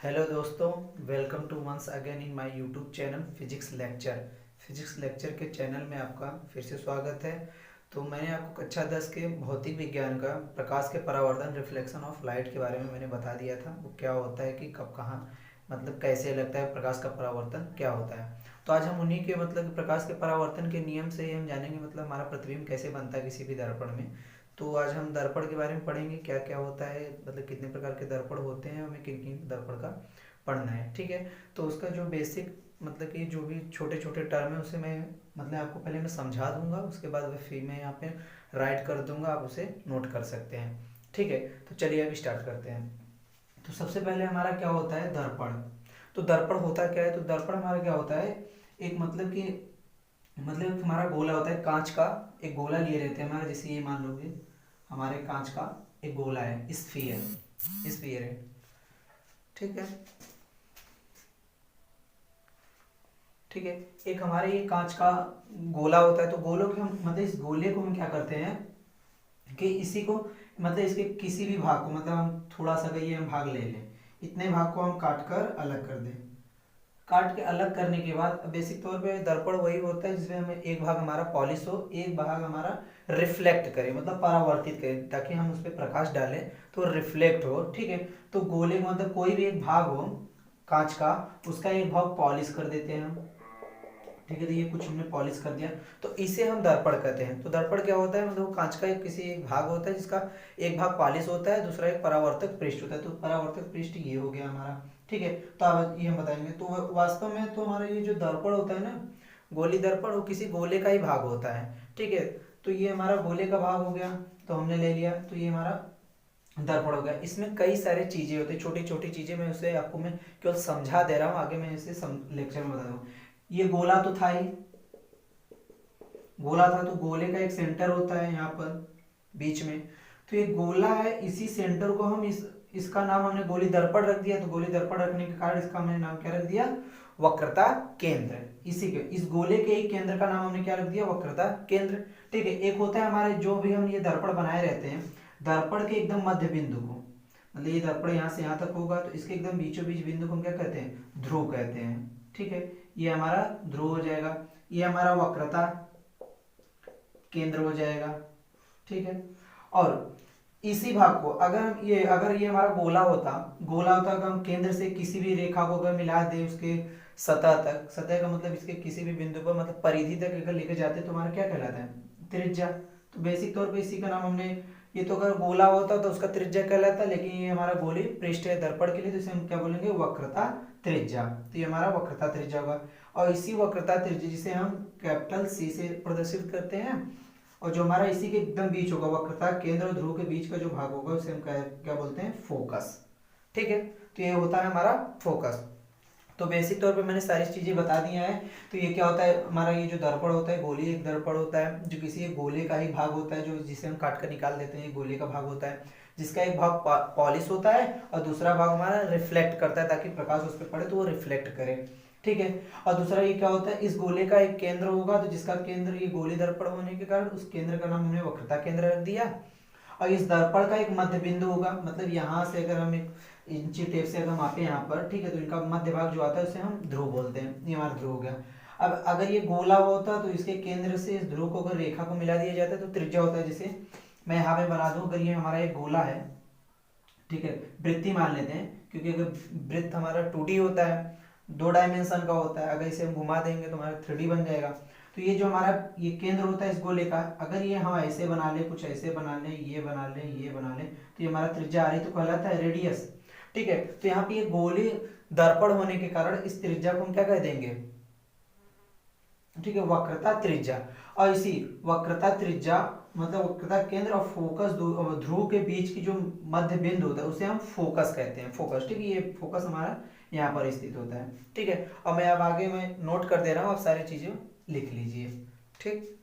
Hello दोस्तों, welcome to once again in my YouTube channel physics lecture. Physics lecture के channel में आपका फिर से स्वागत है। तो मैंने आपको कक्षा 10 के भौतिक विज्ञान का प्रकाश के परावर्तन रिफ्लेक्शन ऑफ लाइट के बारे में मैंने बता दिया था। वो क्या होता है कि कब कहाँ मतलब कैसे लगता है, प्रकाश का परावर्तन क्या होता है। तो आज हम उन्हीं के प्रकाश के परावर्तन के नियम से ही हम जानेंगे हमारा प्रतिबिंब कैसे बनता है किसी भी दर्पण में। तो आज हम दर्पण के बारे में पढ़ेंगे, क्या क्या होता है, कितने प्रकार के दर्पण होते हैं, हमें किन किन दर्पण का पढ़ना है। ठीक है। तो उसका जो बेसिक कि जो भी छोटे छोटे टर्म है उसे मैं आपको पहले मैं समझा दूंगा, उसके बाद फिर मैं यहाँ पे राइट कर दूंगा, आप उसे नोट कर सकते हैं। ठीक है। तो चलिए अब स्टार्ट करते हैं। तो सबसे पहले हमारा क्या होता है, दर्पण। तो दर्पण होता क्या है, तो दर्पण हमारा क्या होता है, एक हमारा गोला होता है कांच का। एक गोला लिए रहते हैं हमारा, जैसे ये मान लो हमारे कांच का एक गोला है, स्फीयर स्फीयर है। ठीक है। ठीक है। एक हमारे ये कांच का गोला होता है, तो गोलों के हम इस गोले को हम क्या करते हैं कि इसी को इसके किसी भी भाग को हम थोड़ा सा अगर ये हम भाग ले लें, इतने भाग को हम काट कर अलग कर दें। काट के अलग करने के बाद बेसिक तौर पे दर्पण वही होता है जिसमें हमें एक भाग हमारा पॉलिश हो, एक भाग हमारा रिफ्लेक्ट करे, परावर्तित करे, ताकि हम उस पर प्रकाश डालें तो रिफ्लेक्ट हो। ठीक है। तो गोले कोई भी एक भाग हो कांच का, उसका एक भाग पॉलिश कर देते हैं हम। ठीक है। तो ये कुछ हमने पॉलिश कर दिया, तो इसे हम दर्पण कहते हैं। तो दर्पण क्या होता है, कांच का एक किसी एक भाग होता है जिसका एक भाग पॉलिश होता है, दूसरा एक परावर्तक पृष्ठ होता है। तो परावर्तक पृष्ठ ये हो गया हमारा। ठीक है। तो अब ये हम बताएंगे, तो वास्तव में तो हमारा ये जो दर्पण होता है ना, गोली दर्पण, वो किसी गोले का ही भाग होता है। ठीक है। तो ये हमारा गोले का भाग हो गया, तो हमने ले लिया, तो ये हमारा दर्पण हो गया। इसमें कई सारी चीजें होती है, छोटी छोटी चीजें, मैं उसे आपको मैं केवल समझा दे रहा हूँ, आगे मैं इसे लेक्चर में बता दूँ। ये गोला तो था ही, गोला था, तो गोले का एक सेंटर होता है यहाँ पर बीच में। तो ये गोला है, इसी सेंटर को हम इसका नाम हमने गोली दर्पण रख दिया। तो गोली दर्पण रखने के कारण इसका हमने नाम क्या रख दिया, वक्रता केंद्र। इसी के इस गोले के एक केंद्र का नाम हमने क्या रख दिया, वक्रता केंद्र। ठीक है। एक होता है हमारे जो भी हम ये दर्पण बनाए रहते हैं, दर्पण के एकदम मध्य बिंदु को, ये दर्पण यहाँ से यहाँ तक होगा, तो इसके एकदम बीचों बीच बिंदु को हम क्या कहते हैं, ध्रुव कहते हैं। ठीक है। ये हमारा ध्रुव हो जाएगा, ये हमारा वक्रता केंद्र हो जाएगा। ठीक है। और इसी भाग को अगर ये हमारा गोला होता, अगर हम केंद्र से किसी भी रेखा को अगर मिला दें उसके सतह तक, सतह का इसके किसी भी बिंदु पर परिधि तक अगर लेकर जाते हैं, तो हमारा क्या कहलाता है, त्रिज्या। तो बेसिक तौर पे इसी का नाम हमने, ये तो अगर गोला होता तो उसका त्रिज्या कहलाता, लेकिन ये हमारा गोली पृष्ठ है दर्पण के लिए, तो इसे हम क्या बोलेंगे, वक्रता त्रिज्या। तो ये हमारा वक्रता त्रिज्या होगा। और इसी वक्रता त्रिज्या जिसे हम कैपिटल सी से प्रदर्शित करते हैं, और जो हमारा इसी के एकदम बीच होगा, वक्रता केंद्र और ध्रुव के बीच का जो भाग होगा, उसे हम क्या बोलते हैं, फोकस। ठीक है। तो ये होता है हमारा फोकस। तो बेसिक तौर पे मैंने सारी चीजें बता दी हैं। तो ये क्या होता है, हमारा ये जो दर्पण होता है, गोली एक दर्पण होता है जो किसी एक गोले का ही भाग होता है, जो जिसे हम काट कर निकाल देते हैं, ये गोले का भाग होता है, जिसका एक भाग पॉलिश होता है और दूसरा भाग हमारा रिफ्लेक्ट करता है, ताकि प्रकाश उस पर पड़े तो वो रिफ्लेक्ट करे। ठीक है। और दूसरा ये क्या होता है, इस गोले का एक केंद्र होगा, तो जिसका केंद्र ये गोली दर्पण होने के कारण उस केंद्र का नाम हमने वक्रता केंद्र रख दिया। और इस दर्पण का एक मध्य बिंदु होगा, यहाँ से अगर हम एक इंची टेप से अगर मापे यहाँ पर, ठीक है, तो इनका मध्य भाग जो आता है उसे हम ध्रुव बोलते हैं। ये हमारा ध्रुव हो गया। अब अगर ये गोला होता तो इसके केंद्र से इस ध्रुव को अगर रेखा को मिला दिया जाता है, तो त्रिज्या होता है। जैसे मैं यहाँ पे बना दूं, अगर ये हमारा एक गोला है, ठीक है, वृत्ति मान लेते हैं, क्योंकि अगर वृत्त हमारा 2D होता है, 2 डायमेंशन का होता है, अगर इसे हम घुमा देंगे तो हमारा 3D बन जाएगा। तो ये जो हमारा ये केंद्र होता है इस गोले का, अगर ये हम ऐसे बना ले, कुछ ऐसे बना ले, ये बना ले, ये बना ले, तो ये हमारा त्रिज्या आ रही, तो कहलाता है रेडियस। ठीक है। तो यहाँ पे ये गोली दर्पण होने के कारण इस त्रिज्या को हम क्या कह देंगे, ठीक है, वक्रता त्रिज्या। और इसी वक्रता त्रिज्या वक्रता केंद्र और फोकस ध्रुव के बीच की जो मध्य बिंदु होता है उसे हम फोकस कहते हैं, फोकस। ठीक है। ये फोकस हमारा यहाँ पर स्थित होता है। ठीक है। और मैं अब आगे मैं नोट कर दे रहा हूँ, आप सारी चीजें लिख लीजिए। ठीक।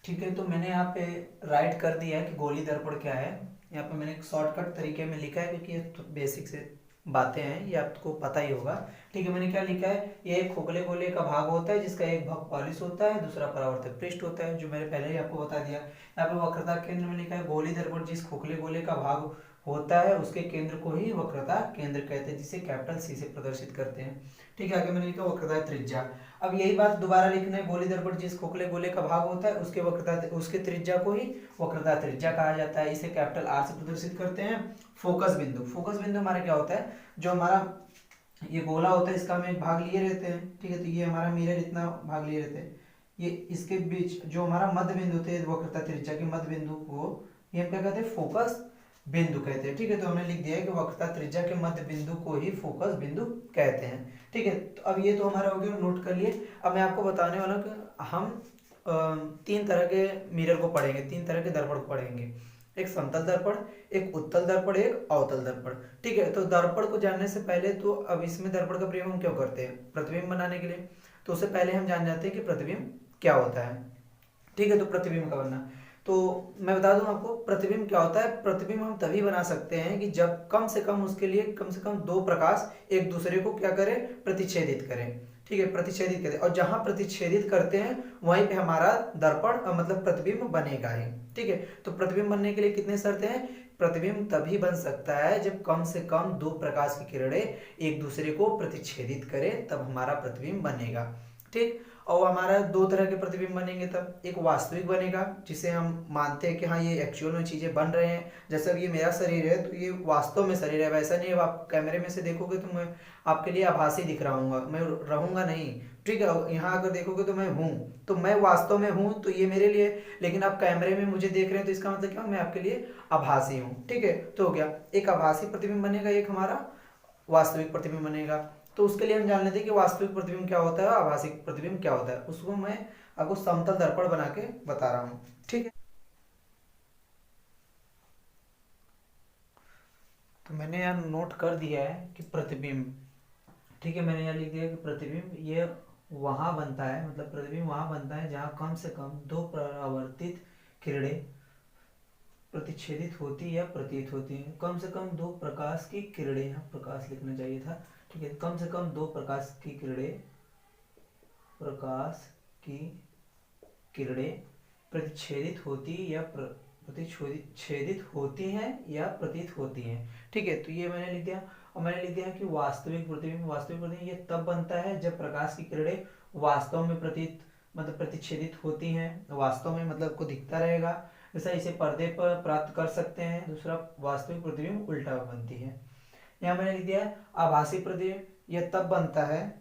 ठीक है। तो मैंने यहाँ पे राइट कर दिया है कि गोली दर्पण क्या है। यहाँ पे मैंने एक शॉर्टकट तरीके में लिखा है, क्योंकि ये बेसिक से बातें हैं, ये आपको पता ही होगा। ठीक है, मैंने क्या लिखा है, ये एक खोखले गोले का भाग होता है जिसका एक भाग पॉलिश होता है, दूसरा परावर्तक पृष्ठ होता है, जो मैंने पहले ही आपको बता दिया। यहाँ पे वक्रता केंद्र में लिखा है गोली दर्पण जिस खोखले गोले का भाग होता है उसके केंद्र को ही वक्रता केंद्र कहते हैं, जिसे कैपिटल सी से प्रदर्शित करते हैं। ठीक है, आगे मैंने लिखा वक्रता त्रिज्या। अब यही बात दोबारा लिखना है, गोली दर्पण जिस खोखले गोले का भाग होता है उसके वक्रता उसके त्रिज्या को ही वक्रता त्रिज्या कहा जाता है, इसे कैपिटल आर से प्रदर्शित करते हैं। फोकस बिंदु, फोकस बिंदु हमारा क्या होता है, जो हमारा ये गोला होता है इसका हम एक भाग लिए रहते हैं। ठीक है, तो ये हमारा मिरर इतना भाग लिए रहते हैं, ये इसके बीच जो हमारा मध्य बिंदु थे वक्रता त्रिज्या के मध्य बिंदु को ये हम क्या कहते हैं, फोकस बिंदु कहते हैं। ठीक है, तो हमने लिख दिया है कि वक्रता त्रिज्या के मध्य बिंदु को ही फोकस बिंदु कहते हैं। ठीक है, तो अब ये तो हमारा हो गया, नोट कर लिए। अब मैं आपको बताने वाला हूँ कि हम तीन तरह के मिरर को पढ़ेंगे, तीन तरह के दर्पण को पढ़ेंगे, एक समतल दर्पण, एक उत्तल दर्पण, एक अवतल दर्पण। ठीक है, तो दर्पण को जानने से पहले तो अब इसमें दर्पण का प्रयोग हम क्यों करते हैं, प्रतिबिंब बनाने के लिए। तो उससे पहले हम जान जाते हैं कि प्रतिबिंब क्या होता है। ठीक है, तो प्रतिबिंब का बनना, तो मैं बता दूं आपको प्रतिबिंब क्या होता है। प्रतिबिंब हम तभी बना सकते हैं कि जब कम से कम उसके लिए कम से कम दो प्रकाश एक दूसरे को क्या करें, प्रतिच्छेदित करें। ठीक है, प्रतिच्छेदित करें, और जहां प्रतिच्छेदित करते हैं वहीं पे हमारा दर्पण मतलब प्रतिबिंब बनेगा ही। ठीक है, तो प्रतिबिंब बनने के लिए कितने शर्तें हैं, प्रतिबिंब तभी बन सकता है जब कम से कम दो प्रकाश की किरणें एक दूसरे को प्रतिच्छेदित करें, तब हमारा प्रतिबिंब बनेगा। ठीक, और हमारा दो तरह के प्रतिबिंब बनेंगे तब, एक वास्तविक बनेगा जिसे हम मानते हैं कि हाँ ये एक्चुअल में चीजें बन रहे हैं, जैसे अब ये मेरा शरीर है तो ये वास्तव में शरीर है, वैसा नहीं है आप कैमरे में से देखोगे तो मैं आपके लिए आभासी दिख रहा हूँ, मैं रहूंगा नहीं। ठीक है, यहाँ अगर देखोगे तो मैं हूँ, तो मैं वास्तव में हूँ तो ये मेरे लिए, लेकिन आप कैमरे में मुझे देख रहे हैं तो इसका मतलब क्या, मैं आपके लिए आभासी हूँ। ठीक है, तो हो गया, एक आभासी प्रतिबिंब बनेगा, एक हमारा वास्तविक प्रतिबिंब बनेगा। तो उसके लिए हम जान लेते हैं कि वास्तविक प्रतिबिंब क्या होता है, आभासी प्रतिबिंब क्या होता है, उसको मैं आपको समतल दर्पण बना के बता रहा हूँ। ठीक है, तो मैंने यहाँ नोट कर दिया है कि प्रतिबिंब, ठीक है, मैंने यहाँ लिख दिया कि प्रतिबिंब ये वहां बनता है, मतलब प्रतिबिंब वहां बनता है जहां कम से कम दो परावर्तित किरणें प्रतिच्छेदित होती या प्रतीत होती हैं। कम से कम दो प्रकाश की किरणें, यहाँ प्रकाश लिखना चाहिए था। ठीक है, कम से कम दो प्रकाश की किरणें, प्रकाश की किरणें प्रतिच्छेदित होती या प्रतिच्छेदित होती हैं या प्रतीत होती हैं। ठीक है, तो ये मैंने लिख दिया। और मैंने लिख दिया कि वास्तविक प्रतिबिंब, वास्तविक प्रतिबिंब ये तब बनता है जब प्रकाश की किरणें वास्तव में प्रतीत मतलब प्रतिच्छेदित होती हैं, वास्तव में मतलब को दिखता रहेगा, जैसा इसे पर्दे पर प्राप्त कर सकते हैं। दूसरा, वास्तविक प्रतिबिंब उल्टा बनती है। यहाँ मैंने लिख दिया है आभासी प्रतिबिंब, यह तब बनता है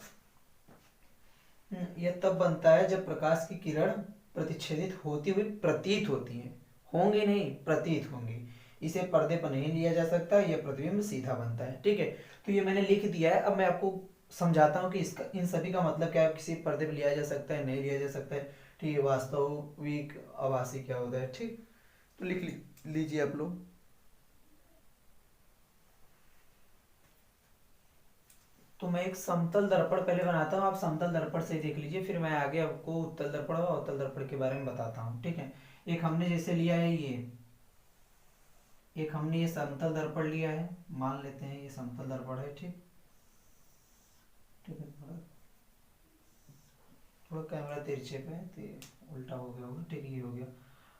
यह तब बनता है जब प्रकाश की किरण प्रतिच्छेदित होती हुई प्रतीत होती है, होंगी नहीं, प्रतीत होंगी। इसे पर्दे पर नहीं लिया जा सकता, यह प्रतिबिंब सीधा बनता है। ठीक है, तो ये मैंने लिख दिया है। अब मैं आपको समझाता हूँ कि इसका इन सभी का मतलब क्या है, किसी पर्दे पर लिया जा सकता है, नहीं लिया जा सकता है। ठीक है, वास्तविक आभासी क्या होता है। ठीक, तो लिख लीजिए आप लोग। तो मैं एक समतल दर्पण पहले बनाता हूँ, आप समतल दर्पण से देख लीजिए, फिर मैं आगे आपको उत्तल दर्पण और अवतल दर्पण के बारे में बताता हूँ। ठीक है, एक हमने जैसे लिया है ये, एक हमने ये समतल दर्पण लिया है, मान लेते हैं ये समतल दर्पण है। ठीक, ठीक है, थोड़ा थोड़ा कैमरा तिरछे पे है तो ये उल्टा हो गया होगा। ठीक है, ये हो गया।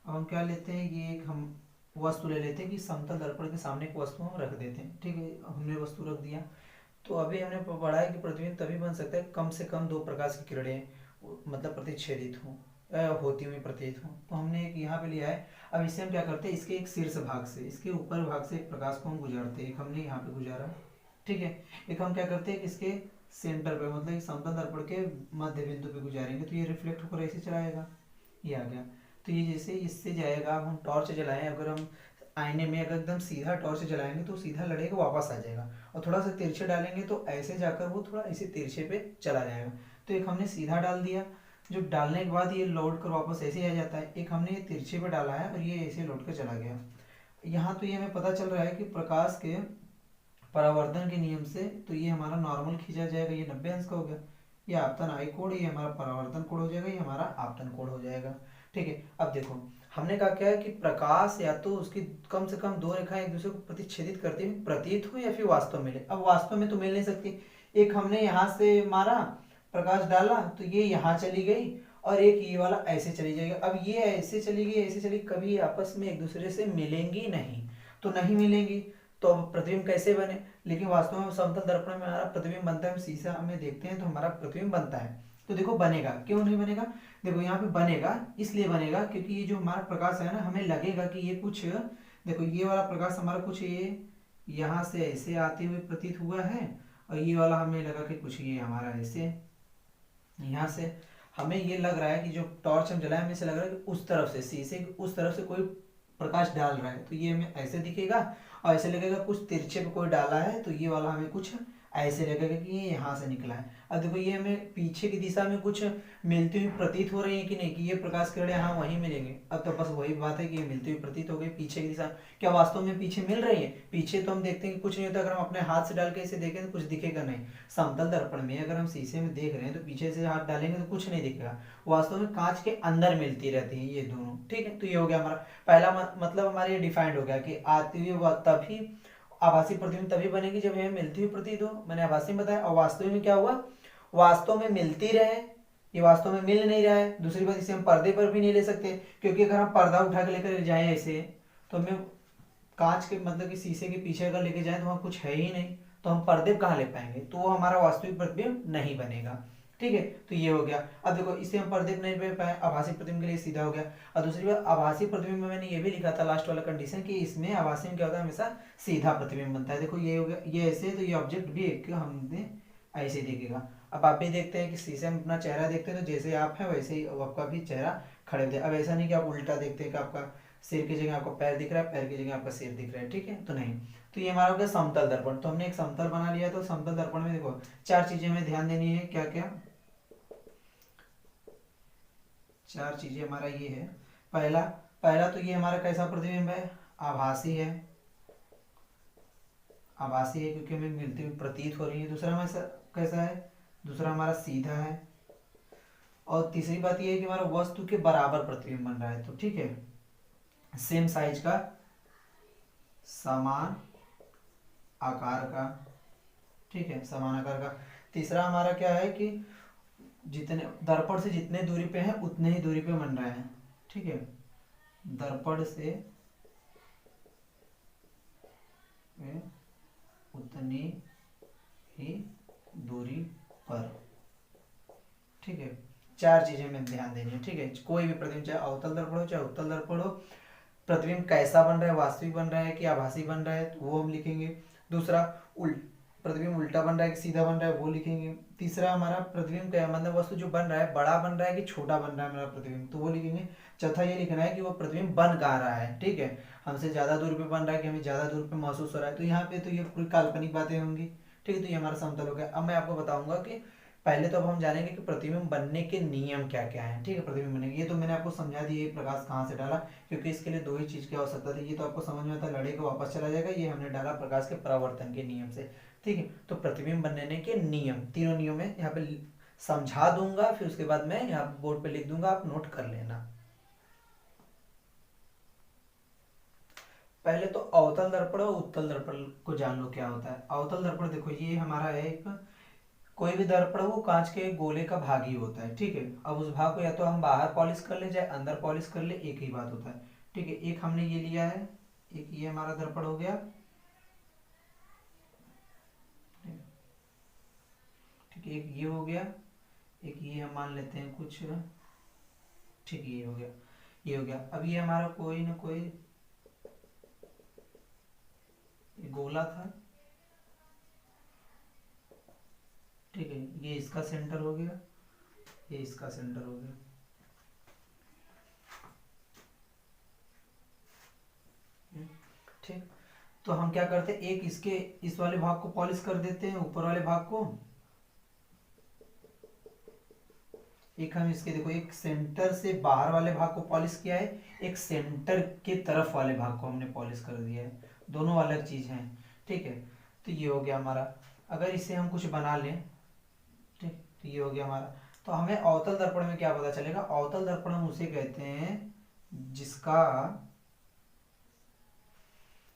अब हम क्या लेते हैं, ये एक हम वस्तु ले लेते हैं कि समतल दर्पण के सामने एक वस्तु हम रख देते हैं। ठीक है, हमने वस्तु रख दिया। तो अभी हमने पढ़ा है कि प्रतिबिंब तभी बन सकता है कम से कम दो प्रकाश की किरणें मतलब प्रतिच्छेदित हों, होती हुई प्रतीत हों। तो हमने एक यहाँ पे लिया है। अब इसे हम क्या करते हैं, इसके एक शीर्ष भाग से, इसके ऊपर भाग से एक प्रकाश को हम गुजारते हैं, एक हमने यहाँ पे गुजारा। ठीक है, एक हम क्या करते हैं कि इसके सेंटर पे मतलब समतल दर्पण के मध्य बिंदु पे गुजारेंगे, तो ये रिफ्लेक्ट होकर ऐसे चला जाएगा, ये आ गया। तो ये जैसे इससे जाएगा, अब हम टॉर्च जलाएं, अगर हम आईने में अगर एकदम सीधा टॉर्च जलाएंगे तो सीधा लड़ेगा, वापस आ जाएगा, और थोड़ा सा तिरछे डालेंगे तो ऐसे जाकर वो थोड़ा ऐसे तिरछे पे चला जाएगा। तो एक हमने सीधा डाल दिया, जो डालने के बाद ये लौट कर वापस ऐसे आ जाता है। एक हमने ये तिरछे पे डाला है और ये ऐसे लौट कर चला गया। यहाँ तो ये हमें पता चल रहा है कि प्रकाश के परावर्तन के नियम से तो ये हमारा नॉर्मल खींचा जाएगा, ये 90 अंश का हो गया। ये आपतन आई कोण, ये हमारा परावर्तन कोण हो जाएगा, ये हमारा आपतन कोण हो जाएगा। ठीक है, अब देखो हमने कहा क्या है कि प्रकाश या तो उसकी कम से कम दो रेखाएं एक दूसरे को प्रतिच्छेदित करती हुई प्रतीत हो या फिर वास्तव मिले। अब वास्तव में तो मिल नहीं सकती। एक हमने यहाँ से मारा, प्रकाश डाला तो ये यहाँ चली गई, और एक ये वाला ऐसे चली जाएगी। अब ये ऐसे चली गई, ऐसे चली, कभी आपस में एक दूसरे से मिलेंगी नहीं, तो नहीं मिलेंगी, तो अब प्रतिबिंब कैसे बने? लेकिन वास्तव में समतल दर्पण में हमारा प्रतिबिंब बनता है, हम शीशा में देखते हैं तो हमारा प्रतिबिंब बनता है। तो देखो बनेगा, क्यों नहीं बनेगा? देखो यहाँ पे बनेगा, इसलिए बनेगा क्योंकि ये जो हमारा प्रकाश है ना, हमें लगेगा कि ये कुछ, देखो ये वाला प्रकाश हमारा कुछ ये यहाँ से ऐसे आते हुए प्रतीत हुआ है, और ये वाला हमें लगा कि कुछ ये हमारा ऐसे यहाँ से, हमें ये लग रहा है कि जो टॉर्च हम जलाए, हमें से लग रहा है कि उस तरफ से, शीशे के उस तरफ से कोई प्रकाश डाल रहा है, तो ये हमें ऐसे दिखेगा, और ऐसे लगेगा कुछ तिरछे पे कोई डाला है, तो ये वाला हमें कुछ ऐसे लगेगा कि ये यहाँ से निकला है। अब देखो ये हमें पीछे की दिशा में कुछ मिलती हुई प्रतीत हो रही है कि नहीं, कि ये प्रकाश किरणें हाँ वहीं मिलेंगे। अब तो बस वही बात है कि ये मिलती हुई प्रतीत हो गई पीछे की दिशा। क्या वास्तव में पीछे मिल रही है? पीछे तो हम देखते हैं कि कुछ नहीं होता, अगर हम अपने हाथ से डाल के इसे देखें तो कुछ दिखेगा नहीं। समतल दर्पण में अगर हम शीशे में देख रहे हैं तो पीछे से हाथ डालेंगे तो कुछ नहीं दिखेगा, वास्तव में कांच के अंदर मिलती रहती है ये दोनों। ठीक है, तो ये हो गया हमारा पहला मतलब हमारे ये डिफाइंड हो गया कि आती हुई तभी आभासी प्रतिबिंब तभी बनेगी जब यह मिलती हुई प्रतीत हो, मैंने आभासी में बताया। और वास्तविक में क्या हुआ? वास्तव में मिलती रहे, ये वास्तव में मिल नहीं रहा है। दूसरी बात, इसे हम पर्दे पर भी नहीं ले सकते, क्योंकि अगर हम पर्दा उठा के लेकर जाए ऐसे, तो हमें कांच के मतलब कि शीशे के पीछे अगर लेके जाए तो वहाँ कुछ है ही नहीं, तो हम पर्दे कहाँ ले पाएंगे, तो वो हमारा वास्तविक प्रतिबिंब नहीं बनेगा। ठीक है, तो ये हो गया। अब देखो इसे हम पर्दे नहीं ले पाए, आभासी प्रतिबिंब के लिए सीधा हो गया। और दूसरी बात, आभासी प्रतिबिंब में मैंने ये भी लिखा था लास्ट वाला कंडीशन कि इसमें आभासी में क्या होता है, हमेशा सीधा प्रतिबिंब बनता है। देखो ये हो गया, ये ऐसे, तो ये ऑब्जेक्ट भी एक हमने ऐसे देखेगा। अब आप भी देखते हैं कि शीशे में अपना चेहरा देखते हैं तो जैसे आप हैं वैसे ही आपका भी चेहरा खड़े होते हैं। अब ऐसा नहीं कि आप उल्टा देखते हैं कि आपका सिर की जगह आपका पैर दिख रहा है, पैर की जगह आपका सिर दिख रहा है। ठीक है, तो नहीं। तो ये हमारा हो गया समतल दर्पण। तो हमने एक समतल बना लिया। तो समतल दर्पण में देखो चार चीजें हमें ध्यान देनी है। क्या क्या? चार चीजें हमारा ये है। पहला पहला तो ये हमारा कैसा प्रतिबिंब है? आभासी है। आभासी है क्योंकि हमें मिलती हुई प्रतीत हो रही है। दूसरा हमारा कैसा है? दूसरा हमारा सीधा है। और तीसरी बात ये है कि हमारा वस्तु के बराबर प्रतिबिंब बन रहा है। तो ठीक है, सेम साइज का, समान आकार का। ठीक है, समान आकार का। तीसरा हमारा क्या है कि जितने दर्पण से जितने दूरी पे है उतने ही दूरी पे बन रहा है। ठीक है, दर्पण से उतनी ही दूरी पर। ठीक है, चार चीजें हमें ध्यान देनी है। ठीक है, कोई भी प्रतिबिंब, चाहे अवतल दर्पण हो चाहे उत्तल दर्पण हो, प्रतिबिंब कैसा बन रहा है, वास्तविक बन रहा है कि आभासी बन रहा है, तो वो हम लिखेंगे। दूसरा प्रतिबिंब उल्टा बन रहा है कि सीधा बन रहा है, वो लिखेंगे। तीसरा हमारा प्रतिबिंब क्या मतलब वस्तु जो बन रहा है बड़ा बन रहा है कि छोटा बन रहा है हमारा प्रतिबिंब, तो वो लिखेंगे। चौथा ये लिखना है कि वो प्रतिबिंब बन कहाँ रहा है। ठीक है, हमसे ज्यादा दूर पे बन रहा है कि हमें ज्यादा दूर पे महसूस हो रहा है, तो यहाँ पे तो ये पूरी काल्पनिक बातें होंगी। ठीक है, तो ये हमारा समतल हो गया। अब मैं आपको बताऊंगा कि पहले तो अब हम जानेंगे कि प्रतिबिंब बनने के नियम क्या क्या हैं। ठीक है, प्रतिबिंब बनने के, ये तो मैंने आपको समझा दिया प्रकाश कहाँ से डाला, क्योंकि इसके लिए दो ही चीज की आवश्यकता थी। ये तो आपको समझ में आता, लड़े को वापस चला जाएगा। ये हमने डाला प्रकाश के परावर्तन के नियम से। ठीक है, तो प्रतिबिंब बनने के नियम, तीनों नियम है यहाँ पे समझा दूंगा, फिर उसके बाद मैं यहाँ बोर्ड पे लिख दूंगा, आप नोट कर लेना। पहले तो अवतल दर्पण और उत्तल दर्पण को जान लो क्या होता है। अवतल दर्पण देखो ये हमारा है एक, कोई भी दर्पण वो कांच के एक गोले का भाग ही होता है। ठीक है, अब उस भाग को या तो हम बाहर पॉलिश कर ले चाहे अंदर पॉलिश कर ले, एक ही बात होता है। ठीक है, एक हमने ये लिया है, एक ये हमारा दर्पण हो गया। ठीक है, एक ये हो गया, एक ये हम मान लेते हैं कुछ। ठीक है, ये हो गया, ये हो गया। अब ये हमारा कोई ना कोई गोला था। ठीक है, ये इसका सेंटर हो गया, ये इसका सेंटर हो गया। ठीक, तो हम क्या करते हैं, एक इसके इस वाले भाग को पॉलिश कर देते हैं, ऊपर वाले भाग को। एक हम इसके देखो, एक सेंटर से बाहर वाले भाग को पॉलिश किया है, एक सेंटर के तरफ वाले भाग को हमने पॉलिश कर दिया है, दोनों अलग चीज हैं। ठीक है, तो ये हो गया हमारा। अगर इसे हम कुछ बना लें, ठीक, तो ये हो गया हमारा। तो हमें अवतल दर्पण में क्या पता चलेगा? अवतल दर्पण हम उसे कहते हैं जिसका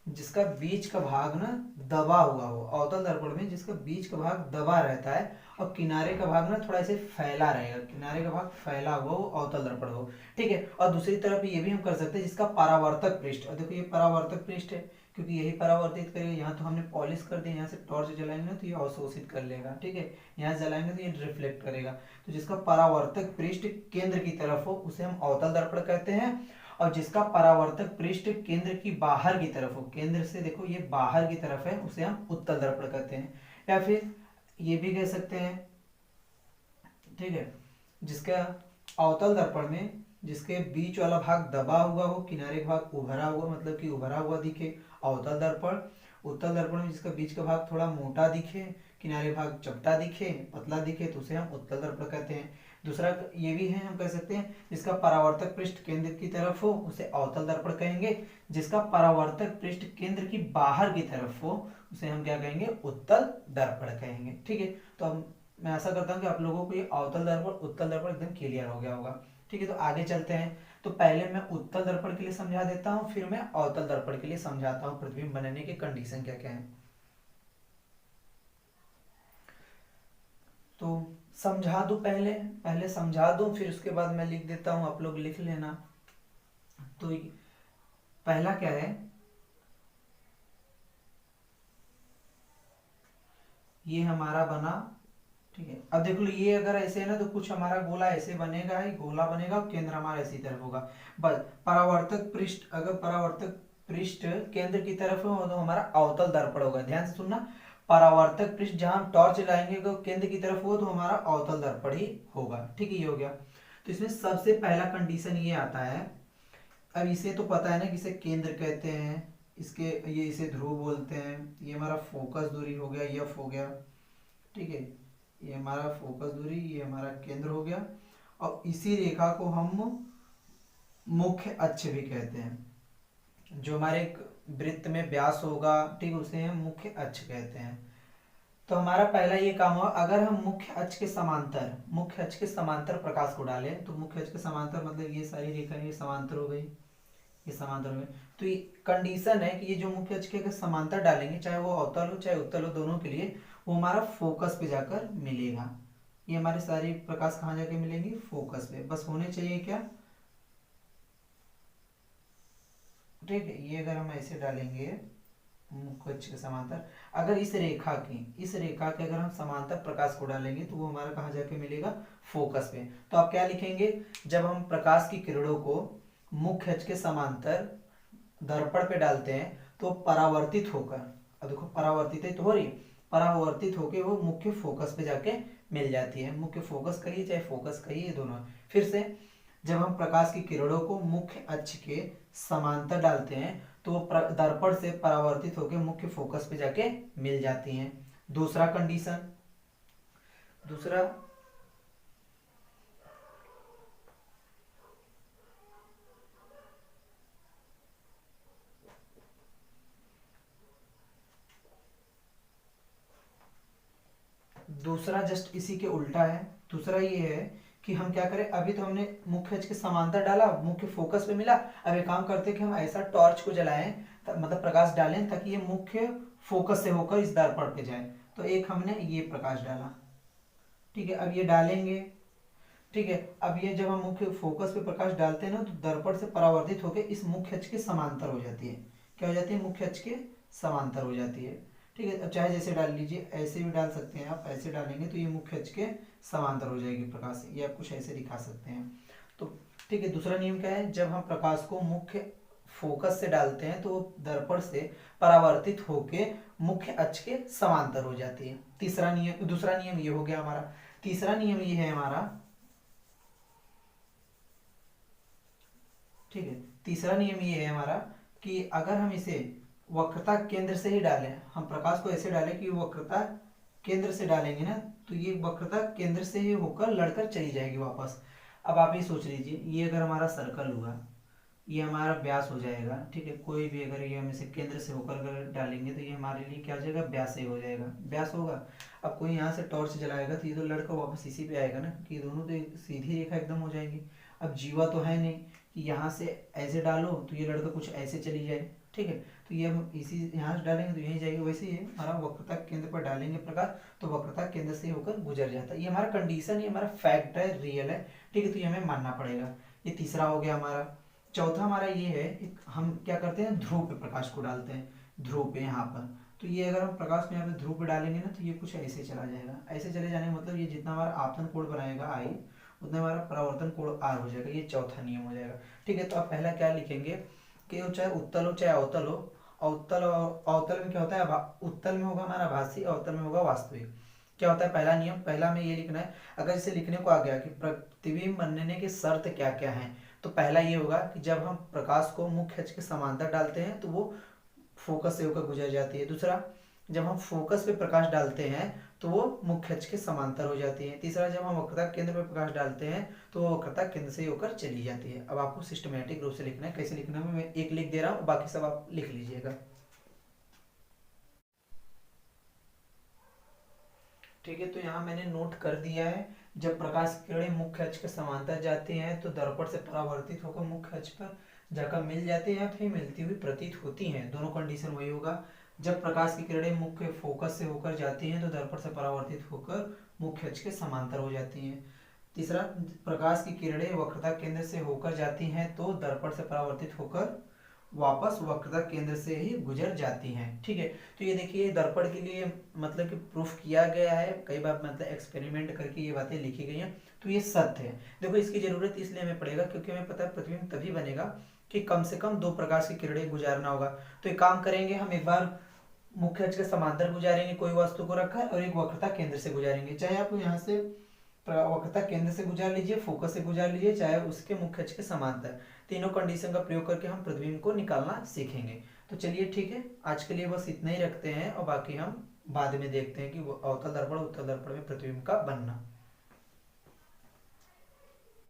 जिसका बीच का भाग ना दबा हुआ हो, अवतल दर्पण में जिसका बीच का भाग दबा रहता है और किनारे का भाग ना थोड़ा ऐसे फैला रहेगा, किनारे का भाग फैला हुआ हो, अवतल दर्पण हो, ठीक है। और दूसरी तरफ ये भी हम कर सकते हैं जिसका परावर्तक पृष्ठ, और देखो ये परावर्तक पृष्ठ है क्योंकि यही परावर्तित करेगा। यहाँ तो हमने पॉलिश कर दिया, यहाँ से टॉर्च जलाएंगे ना तो ये अवशोषित कर लेगा, ठीक है। यहाँ जलाएंगे तो ये रिफ्लेक्ट करेगा। तो जिसका परावर्तक पृष्ठ केंद्र की तरफ हो उसे हम अवतल दर्पण कहते हैं, और जिसका परावर्तक पृष्ठ केंद्र की बाहर की तरफ हो, केंद्र से देखो ये बाहर की तरफ है, उसे हम उत्तल दर्पण कहते हैं। या फिर ये भी कह सकते हैं, ठीक है, जिसका अवतल दर्पण में जिसके बीच वाला भाग दबा हुआ हो, किनारे का भाग उभरा हुआ, मतलब कि उभरा हुआ दिखे, अवतल दर्पण। उत्तल दर्पण में जिसका बीच का भाग थोड़ा मोटा दिखे, किनारे भाग चपटा दिखे, पतला दिखे, तो उसे हम उत्तल दर्पण कहते हैं। दूसरा ये भी है, हम कह सकते हैं जिसका परावर्तक पृष्ठ केंद्र की तरफ हो उसे अवतल दर्पण कहेंगे, जिसका परावर्तक पृष्ठ केंद्र की बाहर की तरफ हो उसे हम क्या कहेंगे, उत्तल दर्पण कहेंगे, ठीक है। तो अब मैं आशा करता हूँ कि आप लोगों को ये अवतल दर्पण उत्तल दर्पण एकदम क्लियर हो गया होगा, ठीक है। तो आगे चलते हैं। तो पहले मैं उत्तल दर्पण के लिए समझा देता हूँ, फिर मैं अवतल दर्पण के लिए समझाता हूँ प्रतिबिंब बनने के कंडीशन क्या क्या है। तो समझा दूं, पहले पहले समझा दूं, फिर उसके बाद मैं लिख देता हूं, आप लोग लिख लेना। तो पहला क्या है, ये हमारा बना, ठीक है। अब देख लो ये अगर ऐसे है ना तो कुछ हमारा गोला ऐसे बनेगा, ही गोला बनेगा और केंद्र हमारा इसी तरफ होगा। बस परावर्तक पृष्ठ, अगर परावर्तक पृष्ठ केंद्र की तरफ हो तो हमारा अवतल दर्पण होगा। ध्यान से सुनना, परावर्तक पृष्ठ जहां हम टॉर्च लाएंगे तो केंद्र की तरफ हो तो हमारा अवतल दर्पण ही होगा, ठीक है। ये हो गया। तो इसमें सबसे पहला कंडीशन ये आता है, अब इसे तो पता है ना कि इसे केंद्र कहते हैं, इसके ये इसे ध्रुव बोलते हैं, ये हमारा फोकस दूरी हो गया, एफ हो गया, ठीक है। ये हमारा फोकस दूरी, ये हमारा केंद्र हो गया, और इसी रेखा को हम मुख्य अक्ष भी कहते हैं। जो हमारे वृत्त में व्यास होगा, ठीक है, उसे हम मुख्य अक्ष कहते हैं। तो हमारा पहला ये काम हुआ, अगर हम मुख्य अक्ष के समांतर, मुख्य अक्ष के समांतर प्रकाश को डालें, तो मुख्य अक्ष के समांतर मतलब ये सारी रेखा ये समांतर हो गई, ये समांतर में, तो ये कंडीशन है कि ये जो मुख्य अक्ष के अगर समांतर डालेंगे, चाहे वो अवतल हो चाहे उत्तल हो, दोनों के लिए वो हमारा फोकस पे जाकर मिलेगा। ये हमारे सारे प्रकाश कहाँ जाके मिलेंगी, फोकस पे। बस होने चाहिए क्या, ठीक है। ये अगर हम ऐसे डालेंगे मुख्य अक्ष के समांतर, अगर इस रेखा के अगर हम समांतर प्रकाश को डालेंगे तो वो हमारा कहाँ जाके मिलेगा, फोकस पे। तो आप क्या लिखेंगे, जब हम प्रकाश की किरणों को मुख्य अक्ष के समांतर दर्पण पे डालते हैं तो परावर्तित होकर, अब देखो परावर्तित है तो हो रही है, परावर्तित होकर वो मुख्य फोकस पे जाके मिल जाती है। मुख्य फोकस कहिए चाहे फोकस कहिए, दोनों। फिर से, जब हम प्रकाश की किरणों को मुख्य अक्ष के समांतर डालते हैं तो दर्पण से परावर्तित होकर मुख्य फोकस पे जाके मिल जाती हैं। दूसरा कंडीशन, दूसरा दूसरा जस्ट इसी के उल्टा है। दूसरा ये है कि हम क्या करें, अभी तो हमने मुख्य अक्ष के समांतर डाला, मुख्य फोकस पे मिला, अब एक काम करते हैं कि हम ऐसा टॉर्च को जलाएं, मतलब प्रकाश डालें ताकि ये मुख्य फोकस से होकर इस दर्पण पे जाए। तो एक हमने ये प्रकाश डाला, ठीक है। अब ये डालेंगे, ठीक है। अब ये जब हम मुख्य फोकस पे प्रकाश डालते हैं ना तो दर्पण से परावर्तित होकर इस मुख्य अक्ष के समांतर हो जाती है। क्या हो जाती है, मुख्य अक्ष के समांतर हो जाती है, ठीक है। अब चाहे जैसे डाल लीजिए, ऐसे भी डाल सकते हैं आप, ऐसे डालेंगे तो ये मुख्य अक्ष के समांतर हो जाएगी प्रकाश, ये आप कुछ ऐसे दिखा सकते हैं। तो ठीक है। दूसरा नियम क्या है, जब हम प्रकाश को मुख्य फोकस से डालते हैं तो दर्पण से परावर्तित होके मुख्य अक्ष के समांतर हो जाती है। तीसरा नियम, दूसरा नियम ये हो गया हमारा। तीसरा नियम ये है हमारा, ठीक है। तीसरा नियम ये है हमारा कि अगर हम इसे वक्रता केंद्र से ही डालें, हम प्रकाश को ऐसे डालें कि वक्रता केंद्र से डालेंगे ना तो ये वक्रता केंद्र से ही होकर लड़कर चली जाएगी वापस। अब आप ये सोच लीजिए, ये अगर हमारा सर्कल हुआ, ये हमारा व्यास हो जाएगा, ठीक है। कोई भी अगर ये हम इसे केंद्र से होकर अगर डालेंगे तो ये हमारे लिए क्या हो जाएगा, व्यास ही हो जाएगा, व्यास होगा। अब कोई यहाँ से टॉर्च जलाएगा तो ये तो लड़कर वापस इसी पे आएगा ना, क्योंकि ये दोनों तो सीधी रेखा एकदम हो जाएंगी। अब जीवा तो है नहीं, कि यहाँ से ऐसे डालो तो ये लड़का कुछ ऐसे चली जाए, ठीक है। तो ये हम इसी यहाँ से डालेंगे तो यही जाएगी, वैसे ही हमारा वक्रता केंद्र पर डालेंगे प्रकाश तो वक्रता केंद्र से होकर गुजर जाता है। ये हमारा कंडीशन, ये हमारा फैक्ट है, रियल है, ठीक है। तो ये हमें मानना पड़ेगा। ये तीसरा हो गया हमारा। चौथा हमारा ये है, हम क्या करते हैं, ध्रुव पे प्रकाश को डालते हैं, ध्रुव पे यहाँ पर। तो ये अगर हम प्रकाश को यहाँ पे ध्रुव पे डालेंगे ना तो ये कुछ ऐसे चला जाएगा। ऐसे चले जाने का मतलब ये जितना हमारा आपतन कोण बनाएगा आई, उतना हमारा परावर्तन कोण आर हो जाएगा। ये चौथा नियम हो जाएगा, ठीक है। तो आप पहला क्या लिखेंगे कि चाहे उत्तल हो चाहे अवतल हो, अवतल और अवतल में क्या होता है, उत्तल में होगा हमारा आभासी, अवतल में होगा वास्तविक। क्या होता है पहला नियम, पहला में ये लिखना है। अगर इसे लिखने को आ गया कि प्रतिबिंब बनने के शर्त क्या क्या हैं, तो पहला ये होगा कि जब हम प्रकाश को मुख्य अक्ष के समांतर डालते हैं तो वो फोकस से होकर गुजर जाती है। दूसरा, जब हम फोकस पे प्रकाश डालते हैं तो वो मुख्य अक्ष के समांतर हो जाती है। तीसरा, जब हम वक्रता केंद्र पे प्रकाश डालते हैं तो वो वक्रता केंद्र से होकर चली जाती है। अब आपको सिस्टमेटिक रूप से लिखना है। कैसे लिखना है मैं एक लिख दे रहा हूँ, बाकी सब आप लिख लीजिएगा, ठीक है। तो यहाँ मैंने नोट कर दिया है, जब प्रकाश की किरणें मुख्य अक्ष के समांतर जाती हैं तो दर्पण से परावर्तित होकर मुख्य अक्ष पर जाकर मिल जाती हैं, फिर मिलती हुई प्रतीत होती हैं। दोनों कंडीशन वही होगा। जब प्रकाश की किरणें मुख्य फोकस से होकर जाती हैं तो दर्पण से परावर्तित होकर मुख्य अक्ष के समांतर हो जाती हैं। तीसरा, प्रकाश की किरणें वक्रता केंद्र से होकर जाती हैं तो दर्पण से परावर्तित होकर वापस वक्रता केंद्र से ही गुजर जाती हैं, ठीक है। तो ये देखिए दर्पण के लिए मतलब कि प्रूफ किया गया है, कई बार मतलब एक्सपेरिमेंट करके ये बातें लिखी गई हैं, तो ये सत्य है। देखो इसकी जरूरत इसलिए हमें पड़ेगा क्योंकि हमें पता है प्रतिबिंब तभी बनेगा कि कम से कम दो प्रकाश की किरणें गुजारना होगा। तो एक काम करेंगे, हम एक बार मुख्य अक्ष के समांतर गुजारेंगे कोई वस्तु को रखकर, और एक वक्रता केंद्र से गुजारेंगे। चाहे आप यहाँ से वक्रता केंद्र से गुजार लीजिए, फोकस से गुजार लीजिए, चाहे उसके मुख्य अक्ष के समांतर, तीनों कंडीशन का प्रयोग करके हम प्रतिबिंब को निकालना सीखेंगे। तो चलिए ठीक है, आज के लिए बस इतना ही रखते हैं और बाकी हम बाद में देखते हैं कि अवतल दर्पण उत्तल दर्पण में प्रतिबिंब का बनना।